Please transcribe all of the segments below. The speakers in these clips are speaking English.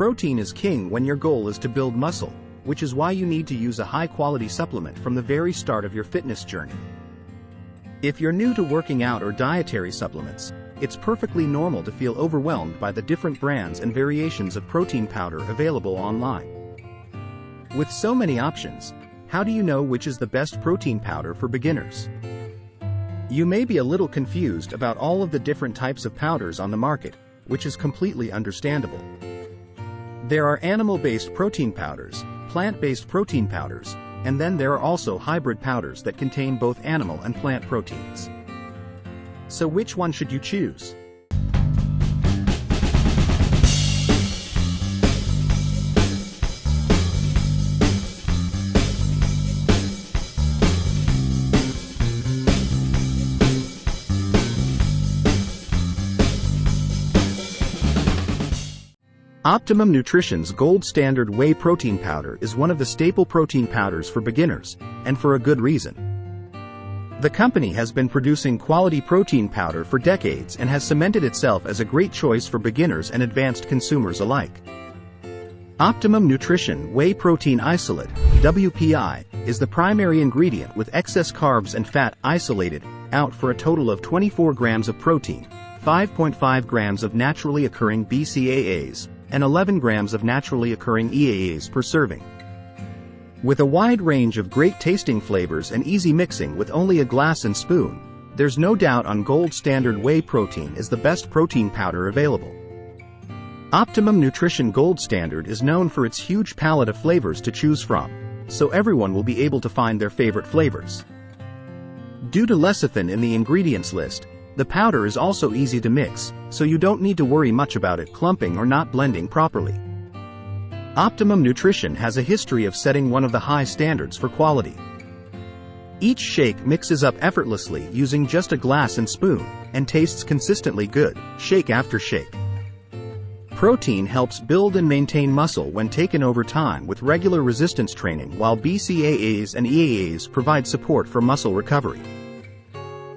Protein is king when your goal is to build muscle, which is why you need to use a high-quality supplement from the very start of your fitness journey. If you're new to working out or dietary supplements, it's perfectly normal to feel overwhelmed by the different brands and variations of protein powder available online. With so many options, how do you know which is the best protein powder for beginners? You may be a little confused about all of the different types of powders on the market, which is completely understandable. There are animal-based protein powders, plant-based protein powders, and then there are also hybrid powders that contain both animal and plant proteins. So which one should you choose? Optimum Nutrition's Gold Standard Whey Protein Powder is one of the staple protein powders for beginners, and for a good reason. The company has been producing quality protein powder for decades and has cemented itself as a great choice for beginners and advanced consumers alike. Optimum Nutrition Whey Protein Isolate, WPI, is the primary ingredient with excess carbs and fat isolated out for a total of 24 grams of protein, 5.5 grams of naturally occurring BCAAs, and 11 grams of naturally occurring EAAs per serving. With a wide range of great tasting flavors and easy mixing with only a glass and spoon, there's no doubt on Gold Standard Whey Protein is the best protein powder available. Optimum Nutrition Gold Standard is known for its huge palette of flavors to choose from, so everyone will be able to find their favorite flavors. Due to lecithin in the ingredients list, the powder is also easy to mix, so you don't need to worry much about it clumping or not blending properly. Optimum Nutrition has a history of setting one of the high standards for quality. Each shake mixes up effortlessly using just a glass and spoon, and tastes consistently good, shake after shake. Protein helps build and maintain muscle when taken over time with regular resistance training, while BCAAs and EAAs provide support for muscle recovery.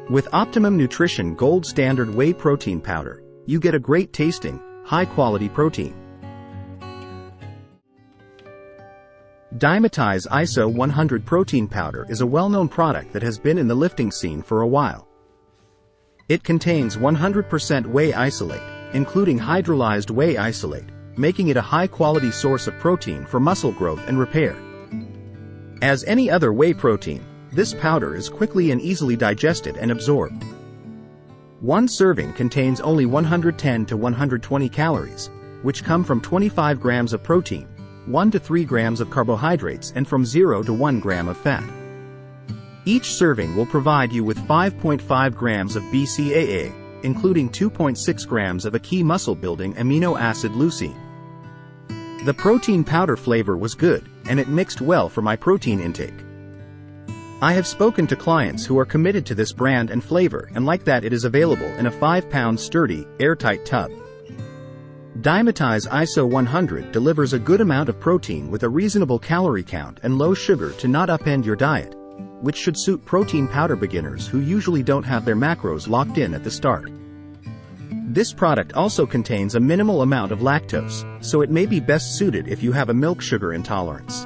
With Optimum Nutrition Gold Standard Whey Protein Powder, you get a great tasting, high-quality protein. Dymatize ISO 100 Protein Powder is a well-known product that has been in the lifting scene for a while. It contains 100% whey isolate, including hydrolyzed whey isolate, making it a high-quality source of protein for muscle growth and repair. As any other whey protein, this powder is quickly and easily digested and absorbed. One serving contains only 110 to 120 calories, which come from 25 grams of protein, 1 to 3 grams of carbohydrates, and from 0 to 1 gram of fat. Each serving will provide you with 5.5 grams of BCAA, including 2.6 grams of a key muscle-building amino acid leucine. The protein powder flavor was good, and it mixed well for my protein intake. I have spoken to clients who are committed to this brand and flavor and like that it is available in a 5-pound sturdy, airtight tub. Dymatize ISO 100 delivers a good amount of protein with a reasonable calorie count and low sugar to not upend your diet, which should suit protein powder beginners who usually don't have their macros locked in at the start. This product also contains a minimal amount of lactose, so it may be best suited if you have a milk sugar intolerance.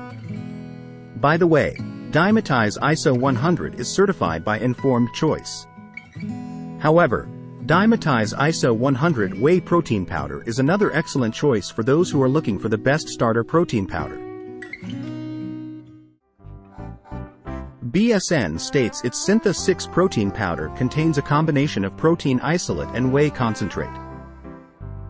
By the way, Dymatize ISO 100 is certified by Informed Choice. However, Dymatize ISO 100 Whey Protein Powder is another excellent choice for those who are looking for the best starter protein powder. BSN states its Syntha-6 protein powder contains a combination of protein isolate and whey concentrate.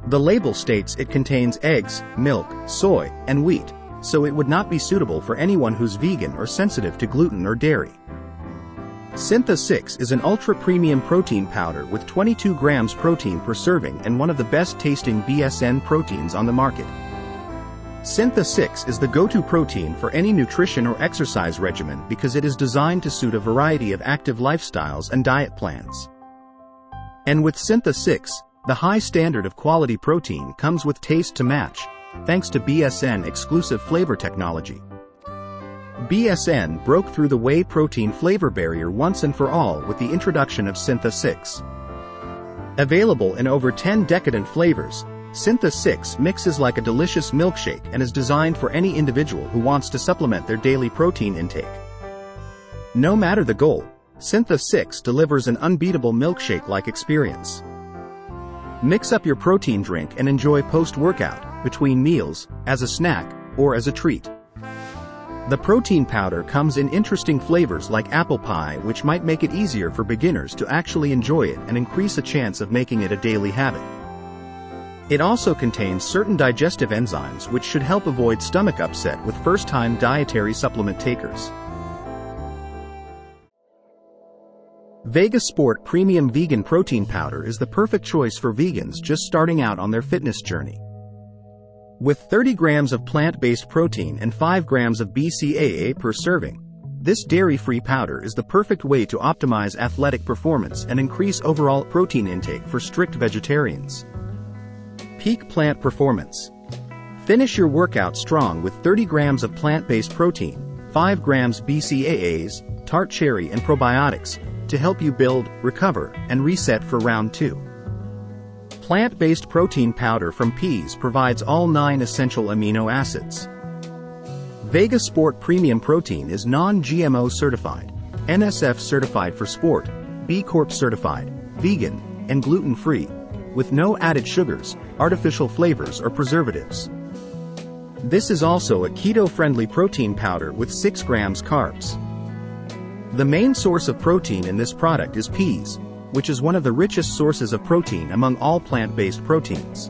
The label states it contains eggs, milk, soy, and wheat, so it would not be suitable for anyone who's vegan or sensitive to gluten or dairy. Syntha-6 is an ultra-premium protein powder with 22 grams protein per serving and one of the best-tasting BSN proteins on the market. Syntha-6 is the go-to protein for any nutrition or exercise regimen because it is designed to suit a variety of active lifestyles and diet plans. And with Syntha-6, the high standard of quality protein comes with taste to match, thanks to BSN exclusive flavor technology. BSN broke through the whey protein flavor barrier once and for all with the introduction of Syntha-6. Available in over 10 decadent flavors, Syntha-6 mixes like a delicious milkshake and is designed for any individual who wants to supplement their daily protein intake. No matter the goal, Syntha-6 delivers an unbeatable milkshake-like experience. Mix up your protein drink and enjoy post-workout, between meals, as a snack, or as a treat. The protein powder comes in interesting flavors like apple pie, which might make it easier for beginners to actually enjoy it and increase a chance of making it a daily habit. It also contains certain digestive enzymes which should help avoid stomach upset with first-time dietary supplement takers. Vega Sport Premium Vegan Protein Powder is the perfect choice for vegans just starting out on their fitness journey. With 30 grams of plant-based protein and 5 grams of BCAA per serving, this dairy-free powder is the perfect way to optimize athletic performance and increase overall protein intake for strict vegetarians. Peak plant performance. Finish your workout strong with 30 grams of plant-based protein, 5 grams BCAAs, tart cherry and probiotics, to help you build, recover, and reset for round 2. Plant-based protein powder from peas provides all 9 essential amino acids. Vega Sport Premium Protein is non-GMO certified, NSF certified for sport, B Corp certified, vegan, and gluten-free, with no added sugars, artificial flavors or preservatives. This is also a keto-friendly protein powder with 6 grams carbs. The main source of protein in this product is peas, which is one of the richest sources of protein among all plant-based proteins.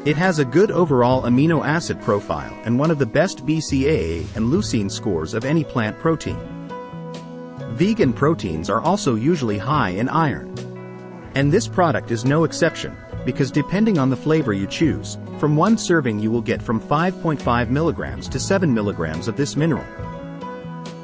It has a good overall amino acid profile and one of the best BCAA and leucine scores of any plant protein. Vegan proteins are also usually high in iron. And this product is no exception, because depending on the flavor you choose, from one serving you will get from 5.5 milligrams to 7 milligrams of this mineral.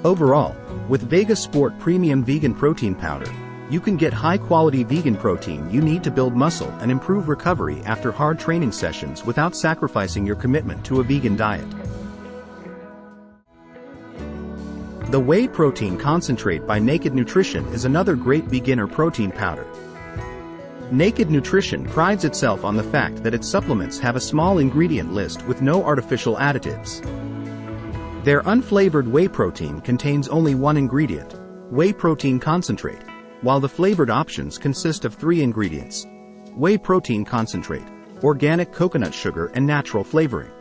Overall, with Vega Sport Premium Vegan Protein Powder, you can get high-quality vegan protein you need to build muscle and improve recovery after hard training sessions without sacrificing your commitment to a vegan diet. The Whey Protein Concentrate by Naked Nutrition is another great beginner protein powder. Naked Nutrition prides itself on the fact that its supplements have a small ingredient list with no artificial additives. Their unflavored whey protein contains only one ingredient, whey protein concentrate, while the flavored options consist of 3 ingredients: whey protein concentrate, organic coconut sugar and natural flavoring.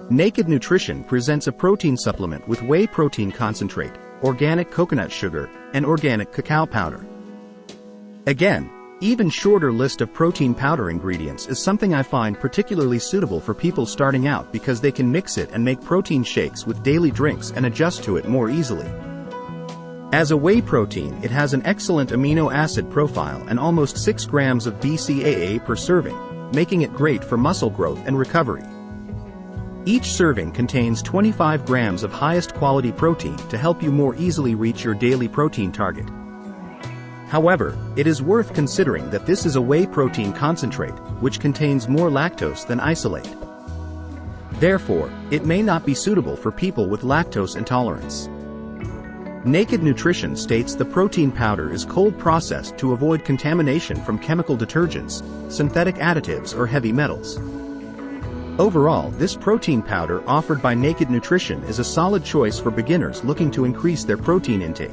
Naked Nutrition presents a protein supplement with whey protein concentrate, organic coconut sugar, and organic cacao powder. Again, even shorter list of protein powder ingredients is something I find particularly suitable for people starting out because they can mix it and make protein shakes with daily drinks and adjust to it more easily. As a whey protein, it has an excellent amino acid profile and almost 6 grams of BCAA per serving, making it great for muscle growth and recovery. Each serving contains 25 grams of highest quality protein to help you more easily reach your daily protein target. However, it is worth considering that this is a whey protein concentrate, which contains more lactose than isolate. Therefore, it may not be suitable for people with lactose intolerance. Naked Nutrition states the protein powder is cold processed to avoid contamination from chemical detergents, synthetic additives or heavy metals. Overall, this protein powder offered by Naked Nutrition is a solid choice for beginners looking to increase their protein intake.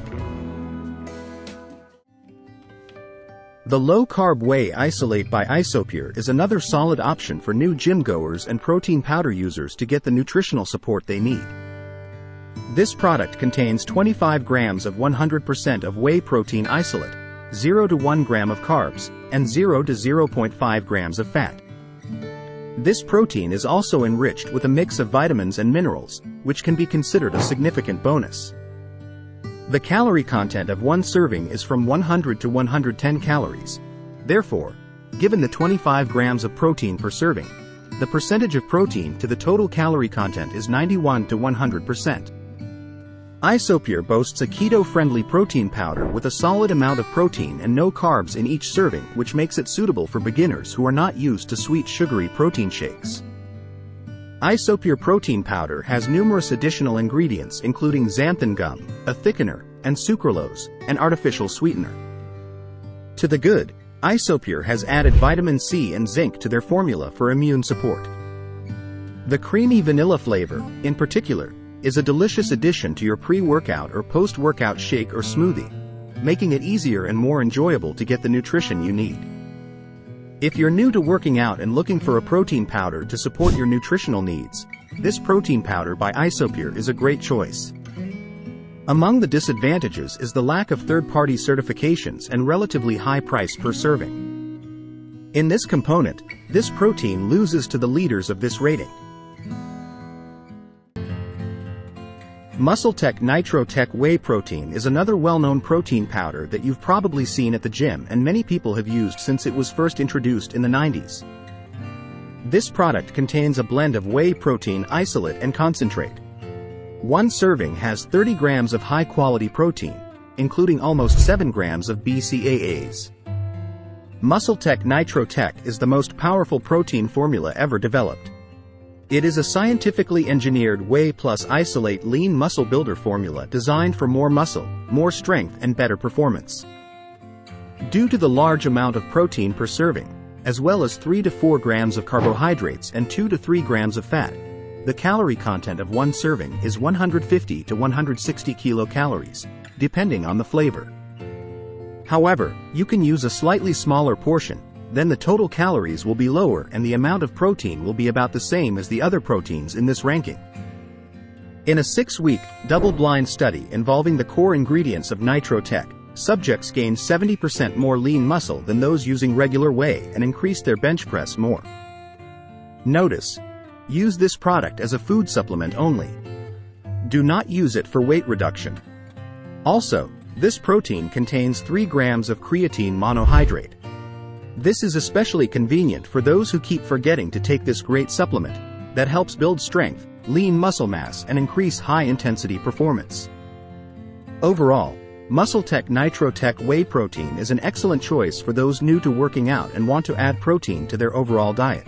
The low-carb whey isolate by Isopure is another solid option for new gym goers and protein powder users to get the nutritional support they need. This product contains 25 grams of 100% of whey protein isolate, 0 to 1 gram of carbs, and 0 to 0.5 grams of fat. This protein is also enriched with a mix of vitamins and minerals, which can be considered a significant bonus. The calorie content of one serving is from 100 to 110 calories. Therefore, given the 25 grams of protein per serving, the percentage of protein to the total calorie content is 91 to 100%. Isopure boasts a keto-friendly protein powder with a solid amount of protein and no carbs in each serving, which makes it suitable for beginners who are not used to sweet sugary protein shakes. Isopure protein powder has numerous additional ingredients including xanthan gum, a thickener, and sucralose, an artificial sweetener. To the good, Isopure has added vitamin C and zinc to their formula for immune support. The creamy vanilla flavor, in particular, is a delicious addition to your pre-workout or post-workout shake or smoothie, making it easier and more enjoyable to get the nutrition you need. If you're new to working out and looking for a protein powder to support your nutritional needs, this protein powder by Isopure is a great choice. Among the disadvantages is the lack of third-party certifications and relatively high price per serving. In this component, this protein loses to the leaders of this rating. MuscleTech Nitro-Tech Whey Protein is another well-known protein powder that you've probably seen at the gym and many people have used since it was first introduced in the 90s. This product contains a blend of whey protein isolate and concentrate. One serving has 30 grams of high-quality protein, including almost 7 grams of BCAAs. MuscleTech Nitro-Tech is the most powerful protein formula ever developed. It is a scientifically engineered whey plus isolate lean muscle builder formula designed for more muscle, more strength and better performance. Due to the large amount of protein per serving, as well as 3 to 4 grams of carbohydrates and 2 to 3 grams of fat, the calorie content of one serving is 150 to 160 kilocalories, depending on the flavor. However, you can use a slightly smaller portion, then the total calories will be lower and the amount of protein will be about the same as the other proteins in this ranking. In a 6-week, double-blind study involving the core ingredients of Nitro-Tech, subjects gained 70% more lean muscle than those using regular whey and increased their bench press more. Notice: use this product as a food supplement only. Do not use it for weight reduction. Also, this protein contains 3 grams of creatine monohydrate. This is especially convenient for those who keep forgetting to take this great supplement that helps build strength, lean muscle mass and increase high-intensity performance. Overall, MuscleTech Nitro-Tech Whey Protein is an excellent choice for those new to working out and want to add protein to their overall diet.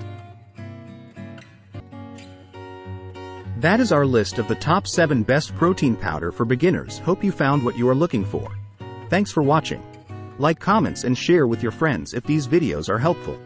That is our list of the top 7 best protein powder for beginners. Hope you found what you are looking for. Thanks for watching. Like, comments and share with your friends if these videos are helpful.